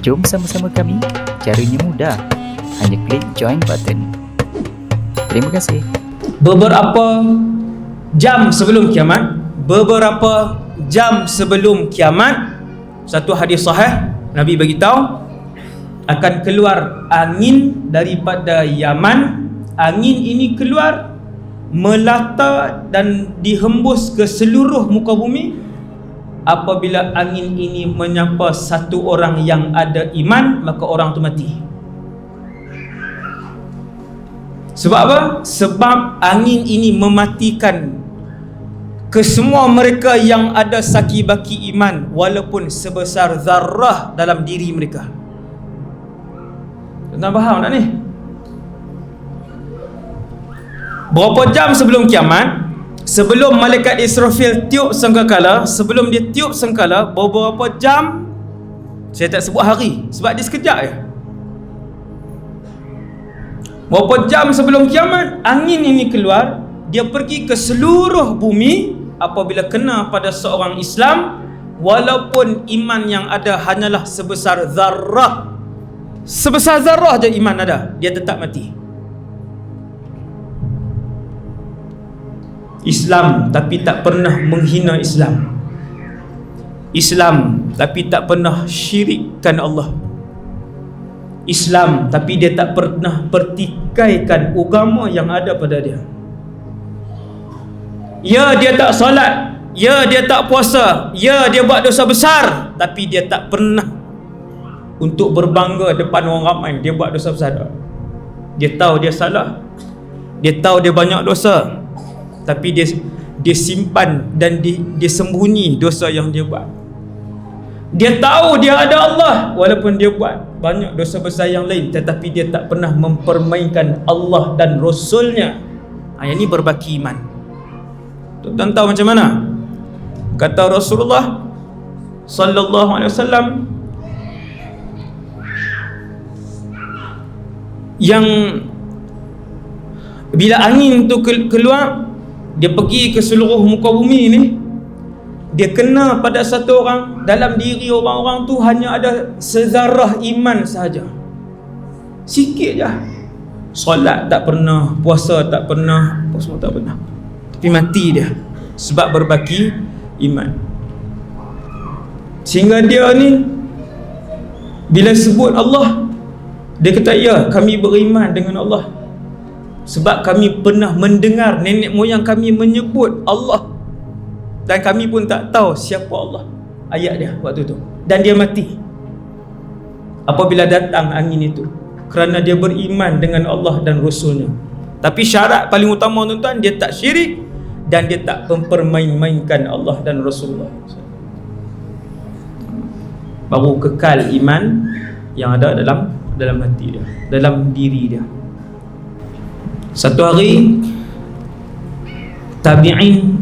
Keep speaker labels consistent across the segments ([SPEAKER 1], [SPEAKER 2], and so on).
[SPEAKER 1] Jom sama-sama kami. Caranya mudah. Hanya klik join button. Terima kasih.
[SPEAKER 2] Beberapa jam sebelum kiamat, satu hadis sahih Nabi beritahu akan keluar angin daripada Yaman. Angin ini keluar melata dan dihembus ke seluruh muka bumi. Apabila angin ini menyapa satu orang yang ada iman, maka orang itu mati. Sebab apa? Sebab angin ini mematikan kesemua mereka yang ada saki-baki iman, walaupun sebesar zarrah dalam diri mereka. Tuan faham tak ni? Berapa jam sebelum kiamat, sebelum malaikat Israfil tiup sangkakala, sebelum dia tiup sangkakala, beberapa jam, saya tak sebut hari sebab dia sekejap je. Berapa jam sebelum kiamat, angin ini keluar, dia pergi ke seluruh bumi. Apabila kena pada seorang Islam, walaupun iman yang ada hanyalah sebesar zarrah, sebesar zarrah je iman ada, dia tetap mati. Islam tapi tak pernah menghina Islam. Islam tapi tak pernah syirikkan Allah. Islam tapi dia tak pernah pertikaikan agama yang ada pada dia. Ya, dia tak solat, ya, dia tak puasa, ya, dia buat dosa besar, tapi dia tak pernah untuk berbangga depan orang ramai dia buat dosa besar. Dia tahu dia salah, dia tahu dia banyak dosa, tapi dia simpan dan dia sembunyi dosa yang dia buat. Dia tahu dia ada Allah, walaupun dia buat banyak dosa besar yang lain, tetapi dia tak pernah mempermainkan Allah dan Rasulnya. Yang ini berbaki iman. Tuan tahu macam mana? Kata Rasulullah sallallahu alaihi wasallam, yang bila angin tu keluar, dia pergi ke seluruh muka bumi ni, dia kena pada satu orang, dalam diri orang-orang tu hanya ada sezarah iman sahaja, sikit je. Solat tak pernah, puasa tak pernah, apa semua tak pernah, tapi mati dia sebab berbaki iman. Sehingga dia ni bila sebut Allah, dia kata, ya, kami beriman dengan Allah sebab kami pernah mendengar nenek moyang kami menyebut Allah, dan kami pun tak tahu siapa Allah. Ayat dia waktu tu. Dan dia mati apabila datang angin itu, kerana dia beriman dengan Allah dan Rasulnya. Tapi syarat paling utama, tuan-tuan, dia tak syirik dan dia tak mempermain-mainkan Allah dan Rasulullah. Baru kekal iman yang ada dalam hati dia, dalam diri dia. Satu hari tabi'in,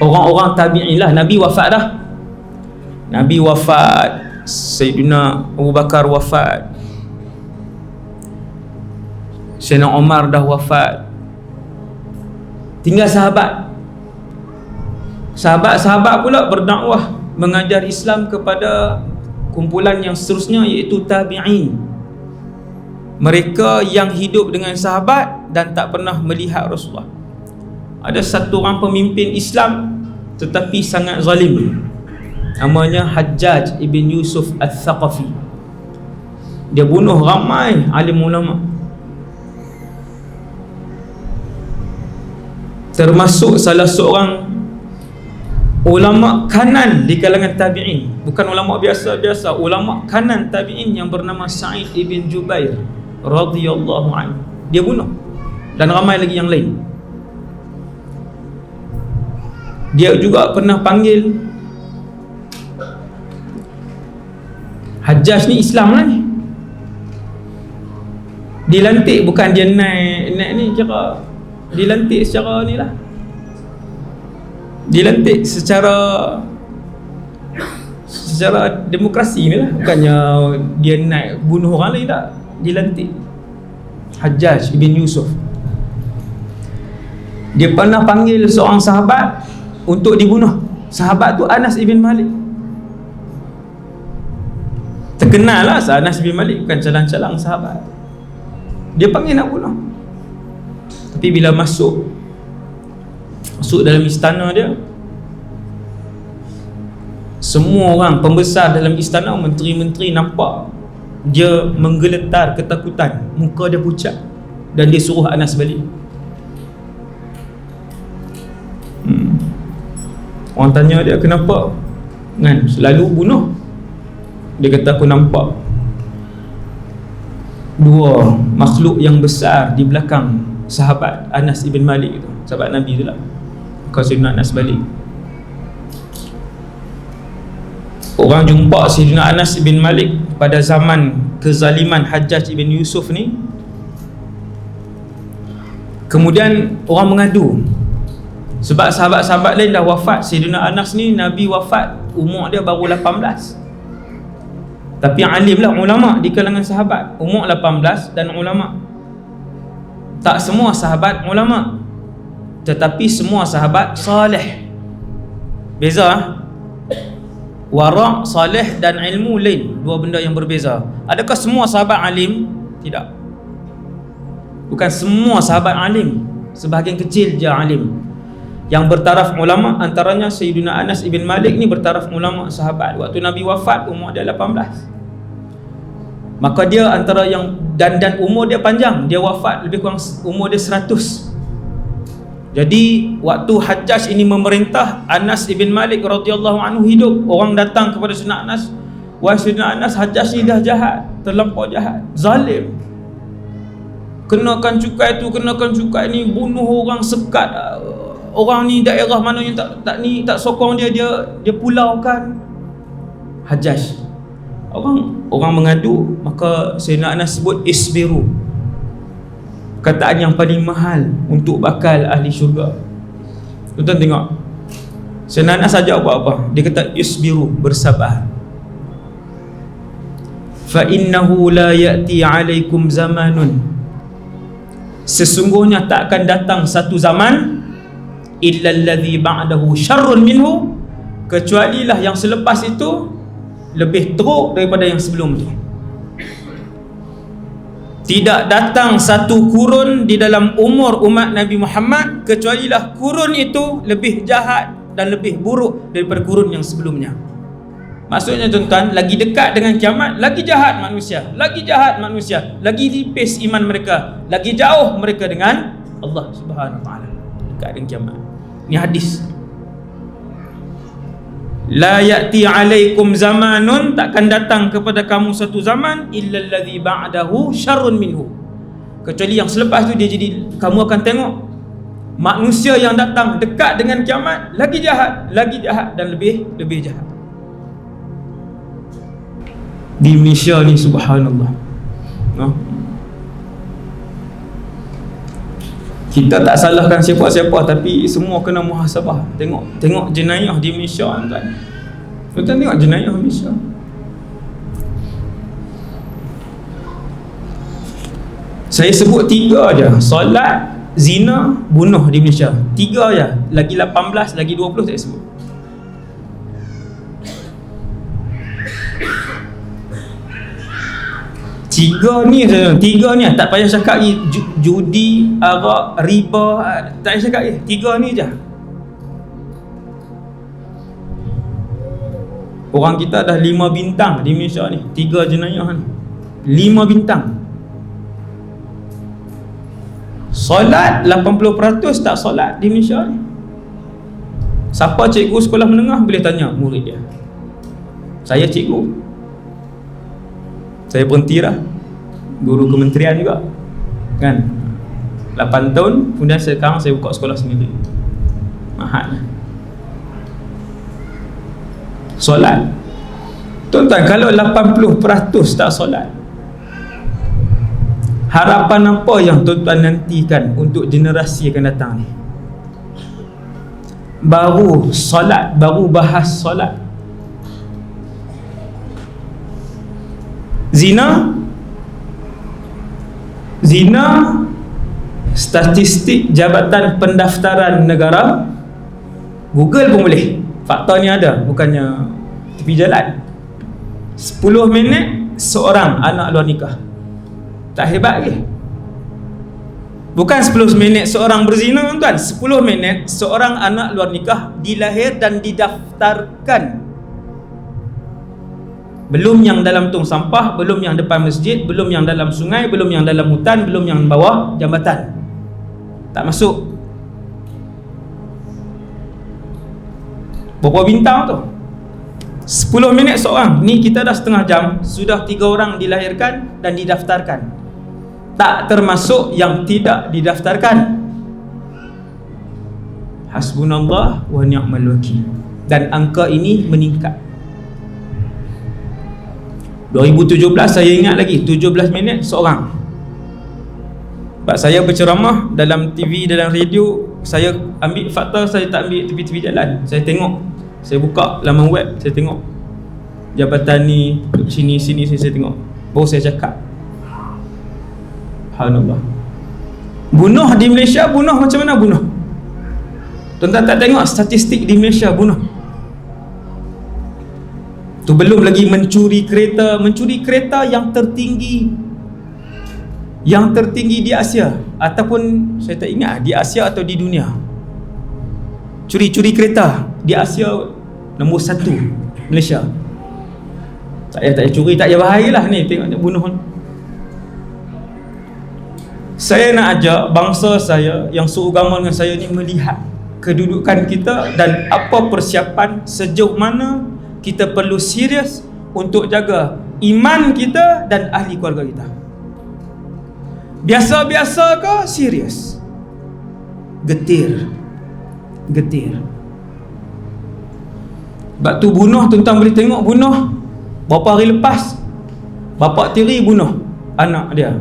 [SPEAKER 2] orang-orang tabi'in lah, Nabi wafat dah. Nabi wafat, Sayyidina Abu Bakar wafat, Sayyidina Umar dah wafat, tinggal sahabat pula berdakwah mengajar Islam kepada kumpulan yang seterusnya, iaitu tabi'in. Mereka yang hidup dengan sahabat dan tak pernah melihat Rasulullah. Ada satu orang pemimpin Islam tetapi sangat zalim, namanya Hajjaj ibn Yusuf al-Thaqafi. Dia bunuh ramai alim ulama, termasuk salah seorang ulama kanan di kalangan tabi'in. Bukan ulama biasa-biasa, ulama kanan tabi'in yang bernama Sa'id ibn Jubair radhiyallahu anhu. Dia bunuh, dan ramai lagi yang lain. Dia juga pernah panggil Hajjaj ni, Islam lah ni, dilantik, bukan dia naik ni, kira dilantik secara ni lah, dilantik secara demokrasi ni lah, bukannya dia naik bunuh orang lain, tak. Dilantik Hajjaj ibn Yusuf. Dia pernah panggil seorang sahabat untuk dibunuh. Sahabat tu Anas ibn Malik. Terkenal lah Anas bin Malik bukan calang-calang sahabat. Dia panggil nak bunuh. Tapi bila masuk dalam istana dia, semua orang pembesar dalam istana, menteri-menteri nampak dia menggeletar ketakutan, muka dia pucat, dan dia suruh Anas balik. Orang tanya dia kenapa kan selalu bunuh. Dia kata aku nampak dua makhluk yang besar di belakang sahabat Anas ibn Malik itu, sahabat Nabi tu lah. Kau Sayyidina Anas balik. Orang jumpa Sayyidina Anas ibn Malik pada zaman kezaliman Hajjaj ibn Yusuf ni. Kemudian orang mengadu sebab sahabat-sahabat lain dah wafat. Sayyidina Anas ni Nabi wafat umur dia baru 18. Tapi yang alim lah ulama di kalangan sahabat, umur 18 dan ulama. Tak semua sahabat ulama, tetapi semua sahabat salih. Beza wara', salih dan ilmu lain, dua benda yang berbeza. Adakah semua sahabat alim? Tidak. Bukan semua sahabat alim, sebahagian kecil je alim. Yang bertaraf ulama antaranya Sayyidina Anas ibn Malik ni bertaraf ulama sahabat. Waktu Nabi wafat umur dia 18. Maka dia antara yang dan umur dia panjang. Dia wafat lebih kurang umur dia 100. Jadi waktu Hajjaj ini memerintah, Anas ibn Malik radhiyallahu anhu hidup. Orang datang kepada Sayyidina Anas, wahai Sayyidina Anas, Hajjaj ni dah jahat, terlampau jahat, zalim. Kenakan cukai tu, kenakan cukai ni, bunuh orang, sekat orang ni, daerah mana yang tak sokong dia pulaukan. Hajjaj. Orang mengadu, maka Sayyidina Anas sebut isbiru, perkataan yang paling mahal untuk bakal ahli syurga. Tuan-tuan tengok Sayyidina Anas ajak buat apa? Dia kata isbiru, bersabar. Fa innahu la ya'ti 'alaikum zamanun, sesungguhnya tak akan datang satu zaman illa allazi ba'dahu syarrun minhu, kecuali lah yang selepas itu lebih teruk daripada yang sebelum tu. Tidak datang satu kurun di dalam umur umat Nabi Muhammad kecuali lah kurun itu lebih jahat dan lebih buruk daripada kurun yang sebelumnya. Maksudnya tuan-tuan, lagi dekat dengan kiamat, lagi jahat manusia, lagi tipis iman mereka, lagi jauh mereka dengan Allah Subhanahu wa taala. Dekat dengan kiamat. Ini hadis. La ya'ti 'alaikum zamanun, takkan datang kepada kamu satu zaman illa allazi ba'dahu syarrun minhu, kecuali yang selepas tu dia jadi, kamu akan tengok manusia yang datang dekat dengan kiamat lagi jahat dan lebih jahat. Di Malaysia ni subhanallah, kita tak salahkan siapa-siapa, tapi semua kena muhasabah. Tengok jenayah di Malaysia kan. Kita tengok jenayah di Malaysia. Saya sebut 3 aja. Solat, zina, bunuh di Malaysia. 3 aja. Lagi 18, lagi 20 saya sebut. Tiga ni tak payah cakap lagi judi, arak, riba, tak payah cakap lagi. 3 ni je. Orang kita dah 5 bintang di Malaysia ni, 3 jenayah ni 5 bintang. Solat 80% tak solat di Malaysia ni. Siapa cikgu sekolah menengah boleh tanya murid dia. Saya cikgu, saya berhenti lah, guru kementerian juga kan, 8 tahun. Kemudian sekarang saya buka sekolah sendiri, mahal. Solat, tuan-tuan, kalau 80% tak solat, harapan apa yang tuan-tuan nantikan untuk generasi akan datang ni? Baru solat, baru bahas solat. Zina, statistik Jabatan Pendaftaran Negara, Google pun boleh, fakta ni ada, bukannya tepi jalan. 10 minit seorang anak luar nikah. Tak hebat ke? Bukan 10 minit seorang berzina, tuan. 10 minit seorang anak luar nikah dilahir dan didaftarkan. Belum yang dalam tong sampah, belum yang depan masjid, belum yang dalam sungai, belum yang dalam hutan, belum yang bawah jambatan. Tak masuk. Berapa bintang tu? 10 minit seorang. Ni kita dah setengah jam, sudah 3 orang dilahirkan dan didaftarkan. Tak termasuk yang tidak didaftarkan. Hasbunallah wa ni'mal wakil. Dan angka ini meningkat. 2017 saya ingat lagi, 17 minit seorang. Sebab saya berceramah dalam TV, dalam radio, saya ambil fakta, saya tak ambil tepi-tepi jalan. Saya tengok, saya buka laman web, saya tengok jabatan ni, sini saya tengok. Baru saya cakap. Subhanallah. Bunuh di Malaysia, bunuh macam mana bunuh? Tuan-tuan tak tengok statistik di Malaysia bunuh? Tu belum lagi mencuri kereta yang tertinggi di Asia, ataupun saya tak ingat di Asia atau di dunia. Curi kereta di Asia nombor 1 Malaysia. Tak payah curi, tak payah bahayalah ni, tengok bunuh. Saya nak ajak bangsa saya yang seagama dengan saya ni melihat kedudukan kita dan apa persiapan, sejauh mana kita perlu serius untuk jaga iman kita dan ahli keluarga kita. Biasa-biasa ke serius? Getir. Sebab tu bunuh, tuan-tuan boleh tengok bunuh. Berapa hari lepas bapa tiri bunuh anak dia.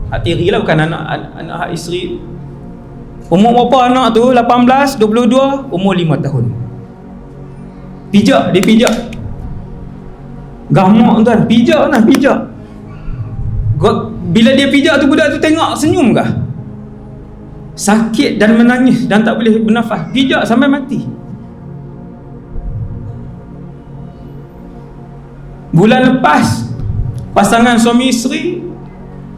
[SPEAKER 2] Hak tiri lah, bukan anak hak isteri. Umur berapa anak tu? 18, 22, umur 5 tahun. Dia pijak. Gamak tuan, pijak. Bila dia pijak tu, budak tu tengok senyum kah? Sakit dan menangis dan tak boleh bernafas. Pijak sampai mati. Bulan lepas, pasangan suami isteri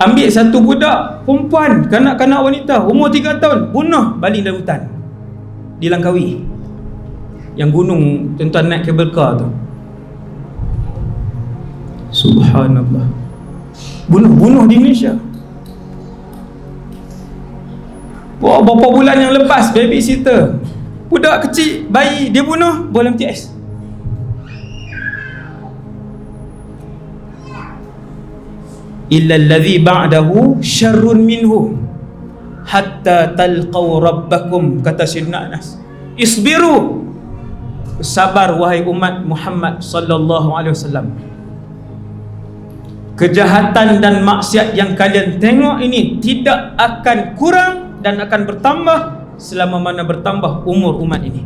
[SPEAKER 2] ambil satu budak perempuan, kanak-kanak wanita umur 3 tahun, bunuh baling dalam hutan di Langkawi. Yang gunung tuan-tuan naik kabel car tu. Subhanallah. Bunuh di Malaysia. Berapa bulan yang lepas, babysitter, budak kecil, bayi, dia bunuh bola MTS. Illa alladhi ba'dahu syarrun minhu hatta talqaw rabbakum, kata Sayyidina Anas. Isbiru, sabar wahai umat Muhammad sallallahu alaihi wasallam. Kejahatan dan maksiat yang kalian tengok ini tidak akan kurang dan akan bertambah selama mana bertambah umur umat ini.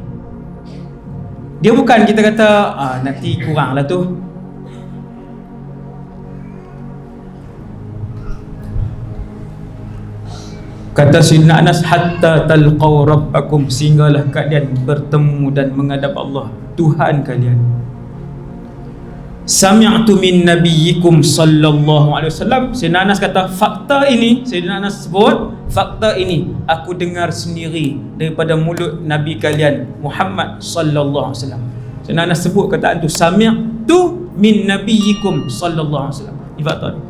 [SPEAKER 2] Dia bukan kita kata nanti kurang lah tu. Kata Sayyidina Anas, hatta talqaw rabbakum, sehinggalah kalian bertemu dan menghadap Allah, Tuhan kalian. Sami'tu min nabiyyikum sallallahu alaihi wasallam. Sayyidina Anas kata, fakta ini, Sayyidina Anas sebut, fakta ini aku dengar sendiri daripada mulut Nabi kalian Muhammad sallallahu alaihi wasallam. Sayyidina Anas sebut kataan tu, sami'tu min nabiyyikum sallallahu alaihi wasallam. Ini fakta ni.